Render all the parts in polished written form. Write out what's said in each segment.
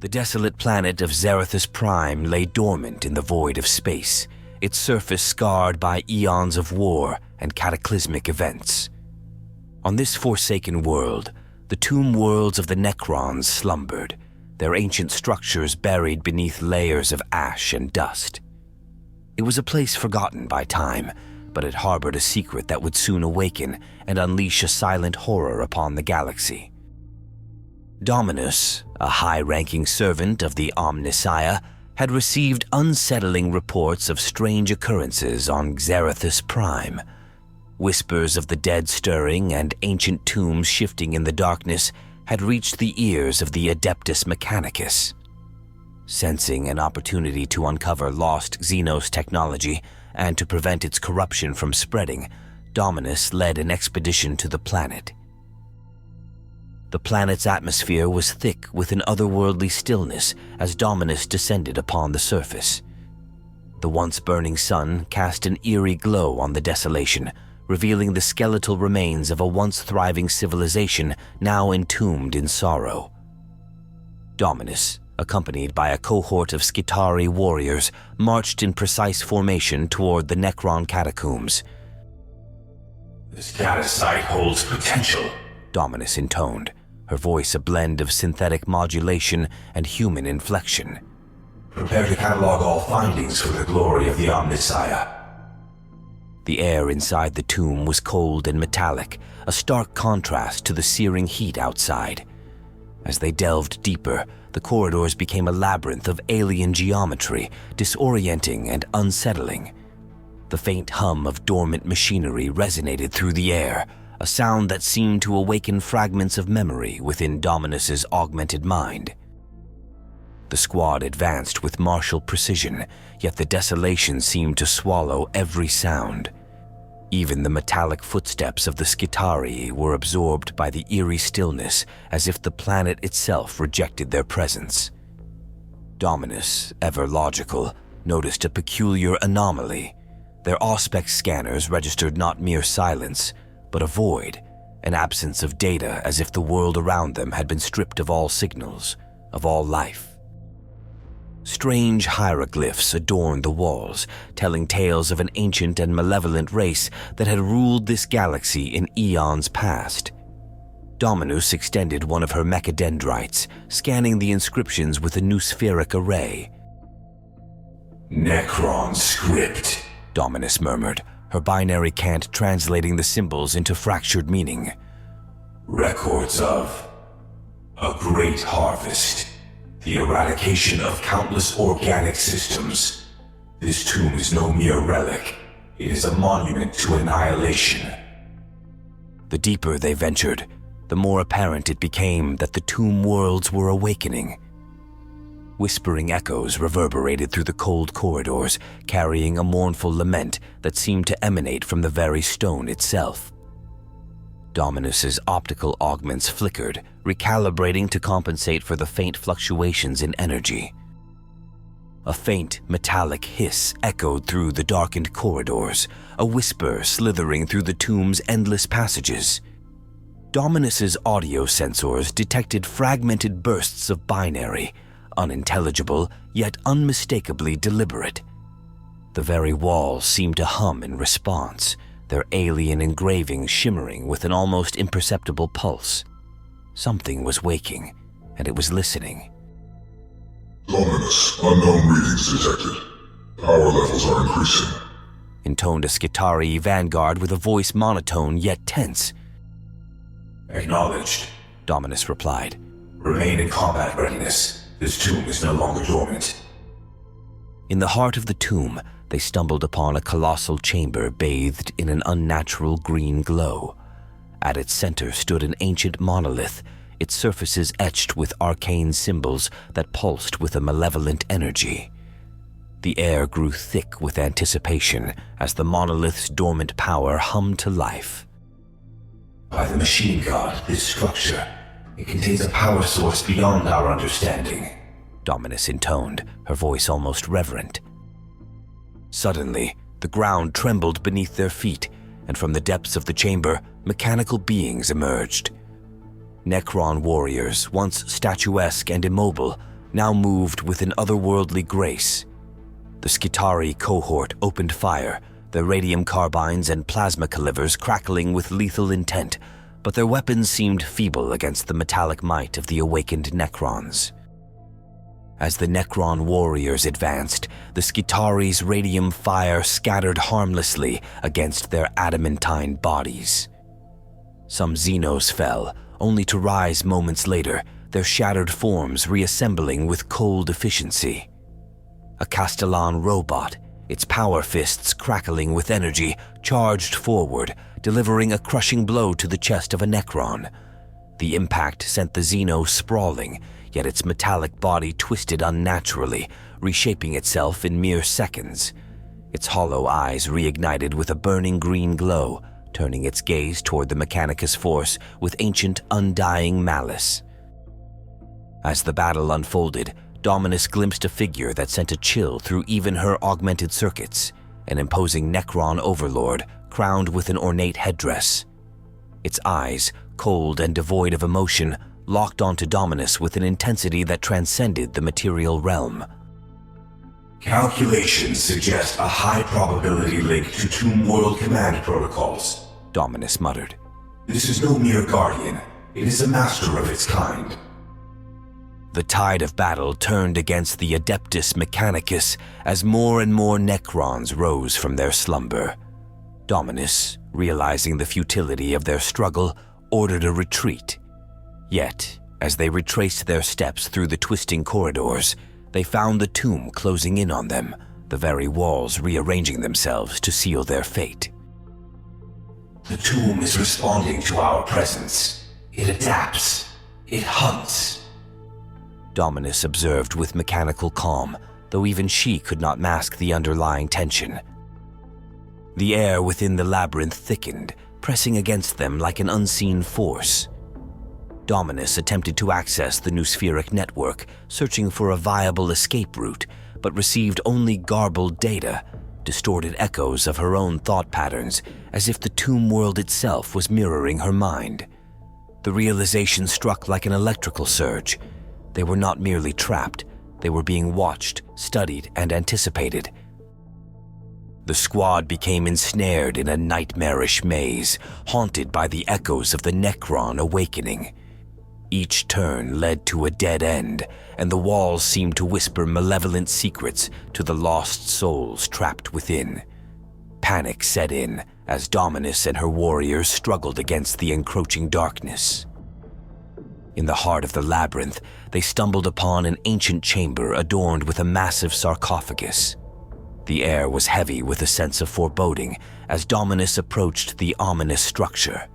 The desolate planet of Xerathus Prime lay dormant in the void of space, its surface scarred by eons of war and cataclysmic events. On this forsaken world, the tomb worlds of the Necrons slumbered, their ancient structures buried beneath layers of ash and dust. It was a place forgotten by time, but it harbored a secret that would soon awaken and unleash a silent horror upon the galaxy. Dominus, a high-ranking servant of the Omnissiah, had received unsettling reports of strange occurrences on Xerathus Prime. Whispers of the dead stirring and ancient tombs shifting in the darkness had reached the ears of the Adeptus Mechanicus. Sensing an opportunity to uncover lost Xenos technology and to prevent its corruption from spreading, Dominus led an expedition to the planet. The planet's atmosphere was thick with an otherworldly stillness as Dominus descended upon the surface. The once burning sun cast an eerie glow on the desolation, revealing the skeletal remains of a once thriving civilization now entombed in sorrow. Dominus, accompanied by a cohort of Skitarii warriors, marched in precise formation toward the Necron catacombs. "This data site holds potential," Dominus intoned, her voice a blend of synthetic modulation and human inflection. "Prepare to catalog all findings for the glory of the Omnissiah." The air inside the tomb was cold and metallic, a stark contrast to the searing heat outside. As they delved deeper, the corridors became a labyrinth of alien geometry, disorienting and unsettling. The faint hum of dormant machinery resonated through the air, a sound that seemed to awaken fragments of memory within Dominus's augmented mind. The squad advanced with martial precision, yet the desolation seemed to swallow every sound. Even the metallic footsteps of the Skitarii were absorbed by the eerie stillness, as if the planet itself rejected their presence. Dominus, ever logical, noticed a peculiar anomaly. Their Auspex scanners registered not mere silence, but a void, an absence of data, as if the world around them had been stripped of all signals, of all life. Strange hieroglyphs adorned the walls, telling tales of an ancient and malevolent race that had ruled this galaxy in eons past. Dominus extended one of her mechadendrites, scanning the inscriptions with a noospheric array. "Necron script," Dominus murmured, her binary cant translating the symbols into fractured meaning. "Records of a great harvest. The eradication of countless organic systems. This tomb is no mere relic. It is a monument to annihilation." The deeper they ventured, the more apparent it became that the tomb worlds were awakening. Whispering echoes reverberated through the cold corridors, carrying a mournful lament that seemed to emanate from the very stone itself. Dominus's optical augments flickered, recalibrating to compensate for the faint fluctuations in energy. A faint, metallic hiss echoed through the darkened corridors, a whisper slithering through the tomb's endless passages. Dominus's audio sensors detected fragmented bursts of binary, unintelligible yet unmistakably deliberate. The very walls seemed to hum in response, their alien engravings shimmering with an almost imperceptible pulse. Something was waking, and it was listening. "Dominus, unknown readings detected. Power levels are increasing," intoned a Skitarii vanguard with a voice monotone yet tense. "Acknowledged," Dominus replied. "Remain in combat readiness. This tomb is no longer dormant." In the heart of the tomb, they stumbled upon a colossal chamber bathed in an unnatural green glow. At its center stood an ancient monolith, its surfaces etched with arcane symbols that pulsed with a malevolent energy. The air grew thick with anticipation as the monolith's dormant power hummed to life. "By the machine god, this structure, it contains a power source beyond our understanding," Dominus intoned, her voice almost reverent. Suddenly, the ground trembled beneath their feet, and from the depths of the chamber, mechanical beings emerged. Necron warriors, once statuesque and immobile, now moved with an otherworldly grace. The Skitarii cohort opened fire, their radium carbines and plasma calivers crackling with lethal intent, but their weapons seemed feeble against the metallic might of the awakened Necrons. As the Necron warriors advanced, the Skitarii's radium fire scattered harmlessly against their adamantine bodies. Some Xenos fell, only to rise moments later, their shattered forms reassembling with cold efficiency. A Castellan robot, its power fists crackling with energy, charged forward, delivering a crushing blow to the chest of a Necron. The impact sent the Xeno sprawling, yet its metallic body twisted unnaturally, reshaping itself in mere seconds. Its hollow eyes reignited with a burning green glow, turning its gaze toward the Mechanicus force with ancient, undying malice. As the battle unfolded, Dominus glimpsed a figure that sent a chill through even her augmented circuits, an imposing Necron overlord crowned with an ornate headdress. Its eyes, cold and devoid of emotion, locked onto Dominus with an intensity that transcended the material realm. Calculations suggest a high probability link to Tomb World command protocols, Dominus muttered. This is no mere guardian. It is a master of its kind. The tide of battle turned against the Adeptus Mechanicus as more and more Necrons rose from their slumber. Dominus, realizing the futility of their struggle, ordered a retreat. Yet, as they retraced their steps through the twisting corridors, they found the tomb closing in on them, the very walls rearranging themselves to seal their fate. The tomb is responding to our presence. It adapts. It hunts. Dominus observed with mechanical calm, though even she could not mask the underlying tension. The air within the labyrinth thickened, pressing against them like an unseen force. Dominus attempted to access the Noospheric network, searching for a viable escape route, but received only garbled data, distorted echoes of her own thought patterns, as if the tomb world itself was mirroring her mind. The realization struck like an electrical surge. They were not merely trapped, they were being watched, studied, and anticipated. The squad became ensnared in a nightmarish maze, haunted by the echoes of the Necron awakening. Each turn led to a dead end, and the walls seemed to whisper malevolent secrets to the lost souls trapped within. Panic set in as Dominus and her warriors struggled against the encroaching darkness. In the heart of the labyrinth, they stumbled upon an ancient chamber adorned with a massive sarcophagus. The air was heavy with a sense of foreboding as Dominus approached the ominous structure.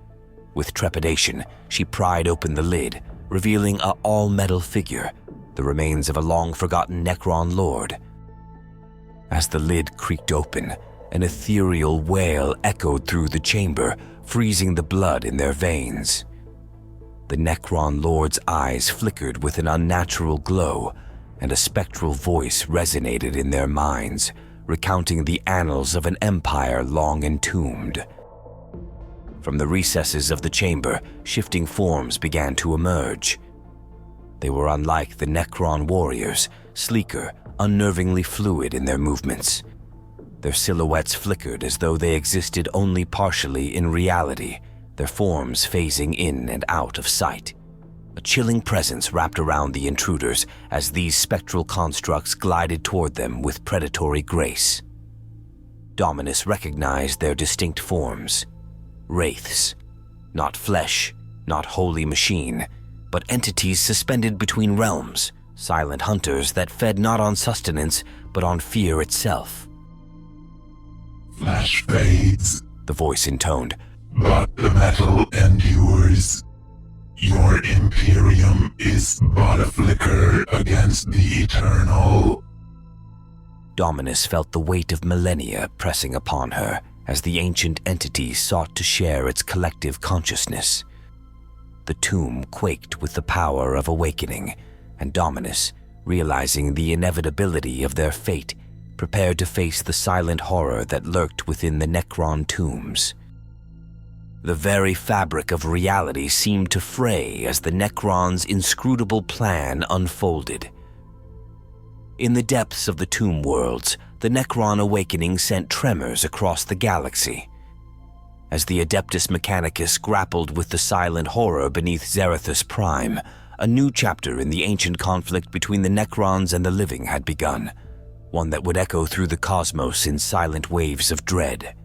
With trepidation, she pried open the lid, revealing an all-metal figure, the remains of a long-forgotten Necron lord. As the lid creaked open, an ethereal wail echoed through the chamber, freezing the blood in their veins. The Necron lord's eyes flickered with an unnatural glow, and a spectral voice resonated in their minds, recounting the annals of an empire long entombed. From the recesses of the chamber, shifting forms began to emerge. They were unlike the Necron warriors, sleeker, unnervingly fluid in their movements. Their silhouettes flickered as though they existed only partially in reality, their forms phasing in and out of sight. A chilling presence wrapped around the intruders as these spectral constructs glided toward them with predatory grace. Dominus recognized their distinct forms. Wraiths. Not flesh, not holy machine, but entities suspended between realms, silent hunters that fed not on sustenance, but on fear itself. Flesh fades, the voice intoned, but the metal endures. Your Imperium is but a flicker against the eternal. Dominus felt the weight of millennia pressing upon her as the ancient entity sought to share its collective consciousness. The tomb quaked with the power of awakening, and Dominus, realizing the inevitability of their fate, prepared to face the silent horror that lurked within the Necron tombs. The very fabric of reality seemed to fray as the Necron's inscrutable plan unfolded. In the depths of the tomb worlds, the Necron awakening sent tremors across the galaxy. As the Adeptus Mechanicus grappled with the silent horror beneath Xerathus Prime, a new chapter in the ancient conflict between the Necrons and the living had begun, one that would echo through the cosmos in silent waves of dread.